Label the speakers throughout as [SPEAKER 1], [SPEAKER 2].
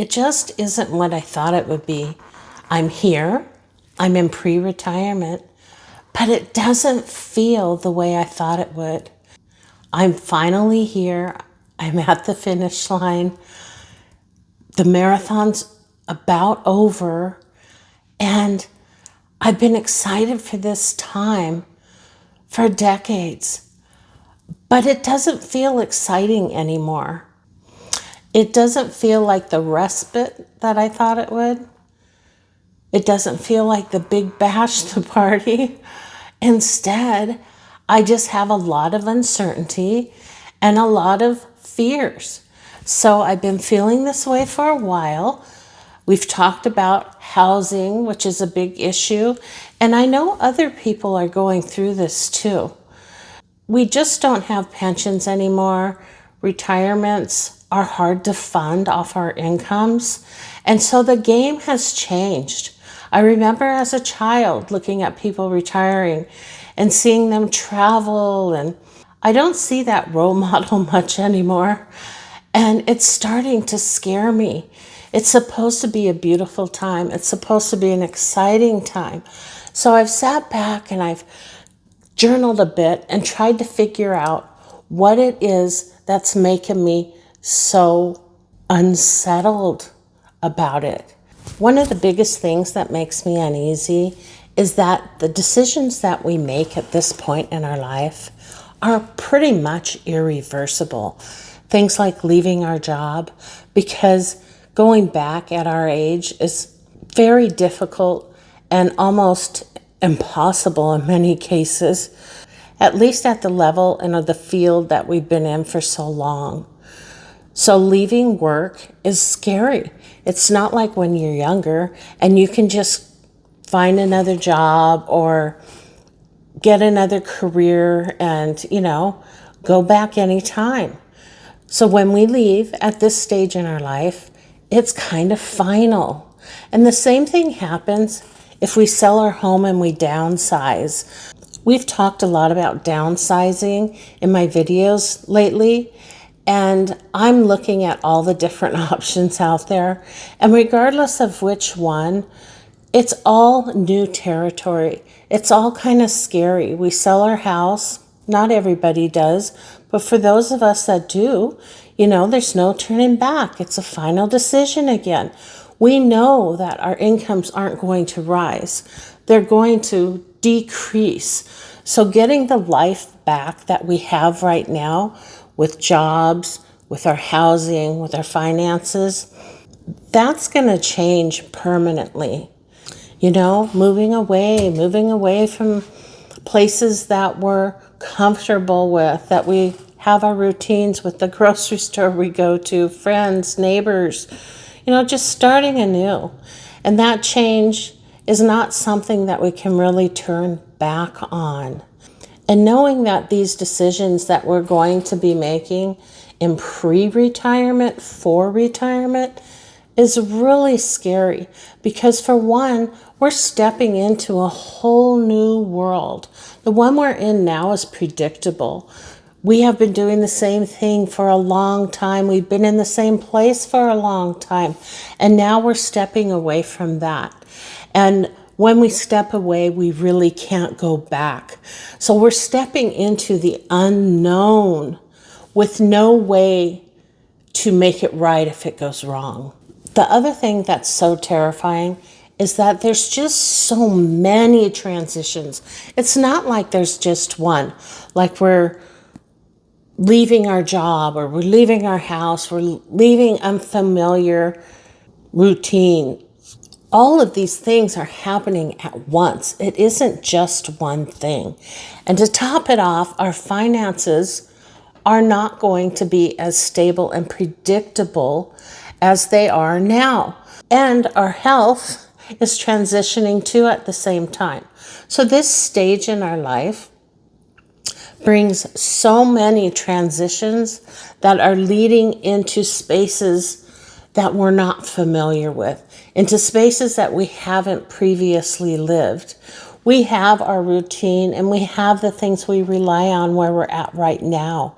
[SPEAKER 1] It just isn't what I thought it would be. I'm here, I'm in pre-retirement, but it doesn't feel the way I thought it would. I'm finally here, I'm at the finish line, the marathon's about over, and I've been excited for this time for decades, but it doesn't feel exciting anymore. It doesn't feel like the respite that I thought it would. It doesn't feel like the big bash, the party. Instead, I just have a lot of uncertainty and a lot of fears. So I've been feeling this way for a while. We've talked about housing, which is a big issue, and I know other people are going through this too. We just don't have pensions anymore. Retirements are hard to fund off our incomes, and so the game has changed. I remember as a child looking at people retiring and seeing them travel, and I don't see that role model much anymore, and it's starting to scare me. It's supposed to be a beautiful time. It's supposed to be an exciting time. So I've sat back and I've journaled a bit and tried to figure out what it is that's making me so unsettled about it. One of the biggest things that makes me uneasy is that the decisions that we make at this point in our life are pretty much irreversible. Things like leaving our job, because going back at our age is very difficult and almost impossible in many cases, at least at the level and of the field that we've been in for so long. So leaving work is scary. It's not like when you're younger and you can just find another job or get another career and, go back anytime. So when we leave at this stage in our life, it's kind of final. And the same thing happens if we sell our home and we downsize. We've talked a lot about downsizing in my videos lately, and I'm looking at all the different options out there. And regardless of which one, it's all new territory. It's all kind of scary. We sell our house. Not everybody does, but for those of us that do, there's no turning back. It's a final decision again. We know that our incomes aren't going to rise. They're going to decrease. So getting the life back that we have right now with jobs, with our housing, with our finances, that's going to change permanently. Moving away from places that we're comfortable with, that we have our routines with, the grocery store we go to, friends, neighbors, just starting anew. And that change is not something that we can really turn back on. And knowing that these decisions that we're going to be making in pre-retirement, for retirement, is really scary, because for one, we're stepping into a whole new world. The one we're in now is predictable. We have been doing the same thing for a long time. We've been in the same place for a long time. And now we're stepping away from that. And when we step away, we really can't go back. So we're stepping into the unknown with no way to make it right if it goes wrong. The other thing that's so terrifying is that there's just so many transitions. It's not like there's just one, like we're leaving our job or we're leaving our house, we're leaving unfamiliar routine. All of these things are happening at once. It isn't just one thing. And to top it off, our finances are not going to be as stable and predictable as they are now. And our health is transitioning too at the same time. So this stage in our life brings so many transitions that are leading into spaces that we're not familiar with, into spaces that we haven't previously lived. We have our routine and we have the things we rely on where we're at right now.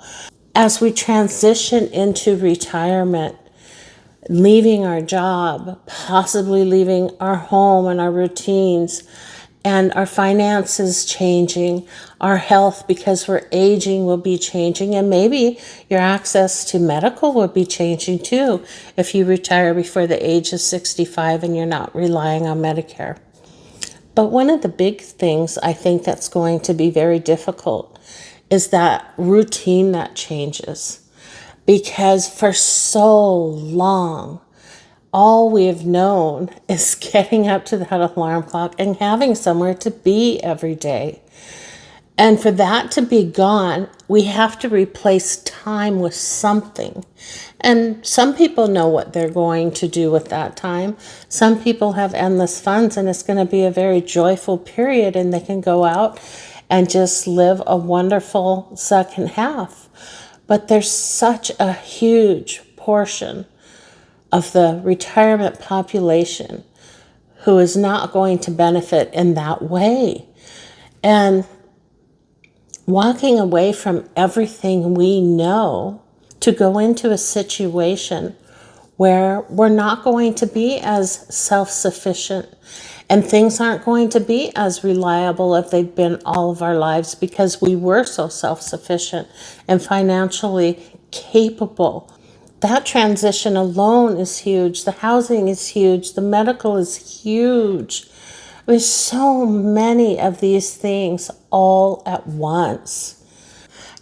[SPEAKER 1] As we transition into retirement, leaving our job, possibly leaving our home and our routines, and our finances changing, our health because we're aging will be changing, and maybe your access to medical will be changing too if you retire before the age of 65 and you're not relying on Medicare. But one of the big things I think that's going to be very difficult is that routine that changes. Because for so long, all we have known is getting up to that alarm clock and having somewhere to be every day. And for that to be gone, we have to replace time with something. And some people know what they're going to do with that time. Some people have endless funds, and it's going to be a very joyful period, and they can go out and just live a wonderful second half. But there's such a huge portion of the retirement population who is not going to benefit in that way. And walking away from everything we know to go into a situation where we're not going to be as self-sufficient and things aren't going to be as reliable as they've been all of our lives because we were so self-sufficient and financially capable. That transition alone is huge. The housing is huge. The medical is huge. There's so many of these things all at once.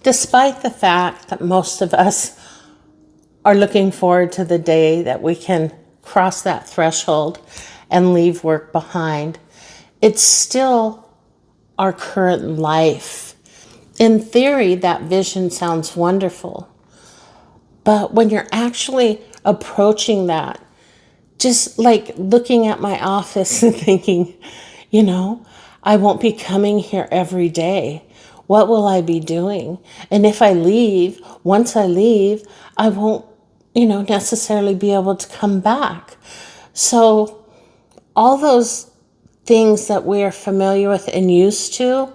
[SPEAKER 1] Despite the fact that most of us are looking forward to the day that we can cross that threshold and leave work behind, it's still our current life. In theory, that vision sounds wonderful. But when you're actually approaching that, just like looking at my office and thinking, I won't be coming here every day. What will I be doing? And if I leave, once I leave, I won't, necessarily be able to come back. So all those things that we are familiar with and used to,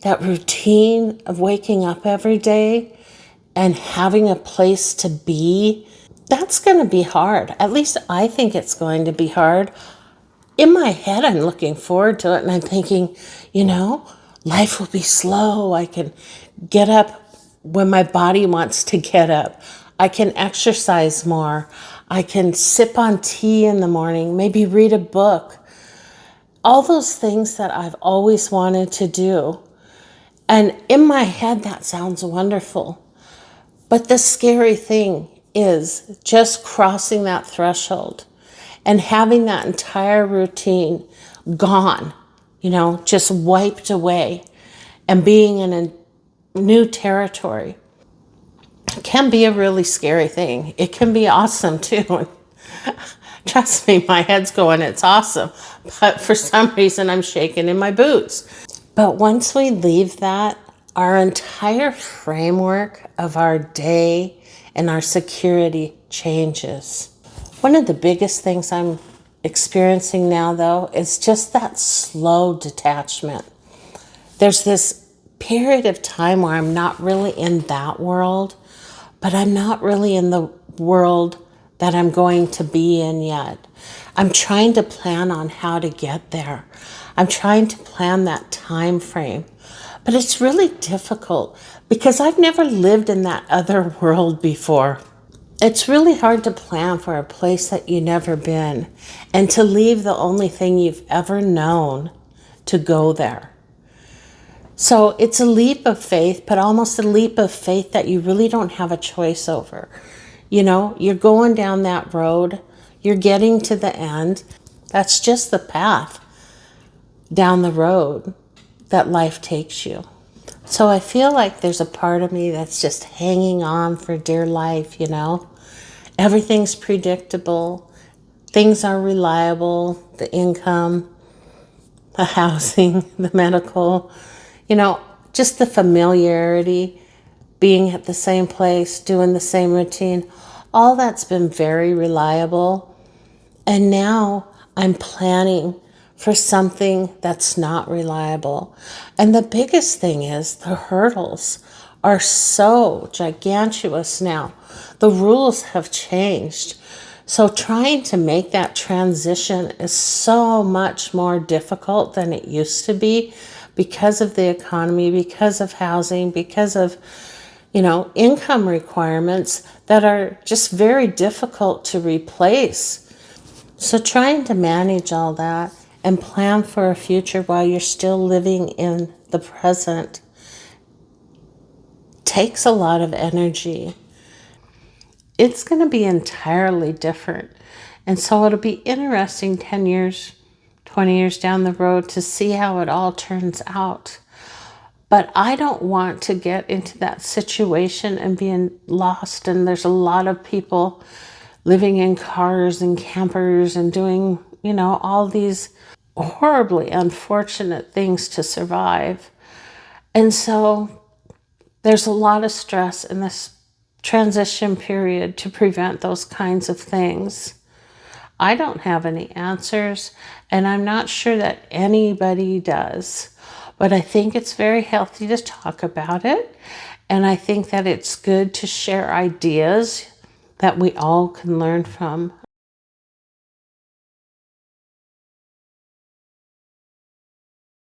[SPEAKER 1] that routine of waking up every day and having a place to be, that's going to be hard. At least I think it's going to be hard. In my head, I'm looking forward to it and I'm thinking, life will be slow. I can get up when my body wants to get up. I can exercise more. I can sip on tea in the morning, maybe read a book. All those things that I've always wanted to do. And in my head, that sounds wonderful. But the scary thing is just crossing that threshold and having that entire routine gone, just wiped away, and being in a new territory can be a really scary thing. It can be awesome too. Trust me, my head's going, it's awesome. But for some reason, I'm shaking in my boots. But once we leave that, our entire framework of our day and our security changes. One of the biggest things I'm experiencing now, though, is just that slow detachment. There's this period of time where I'm not really in that world, but I'm not really in the world that I'm going to be in yet. I'm trying to plan on how to get there. I'm trying to plan that time frame. But it's really difficult because I've never lived in that other world before. It's really hard to plan for a place that you've never been and to leave the only thing you've ever known to go there. So it's a leap of faith, but almost a leap of faith that you really don't have a choice over. You're going down that road, you're getting to the end. That's just the path down the road that life takes you. So I feel like there's a part of me that's just hanging on for dear life, Everything's predictable. Things are reliable. The income, the housing, the medical, just the familiarity, being at the same place, doing the same routine. All that's been very reliable. And now I'm planning for something that's not reliable. And the biggest thing is the hurdles are so gigantuous now. The rules have changed. So trying to make that transition is so much more difficult than it used to be because of the economy, because of housing, because of, income requirements that are just very difficult to replace. So trying to manage all that and plan for a future while you're still living in the present takes a lot of energy. It's going to be entirely different. And so it'll be interesting 10 years, 20 years down the road to see how it all turns out. But I don't want to get into that situation and being lost. And there's a lot of people living in cars and campers and doing, all these horribly unfortunate things to survive. And so there's a lot of stress in this transition period to prevent those kinds of things. I don't have any answers, and I'm not sure that anybody does. But I think it's very healthy to talk about it. And I think that it's good to share ideas that we all can learn from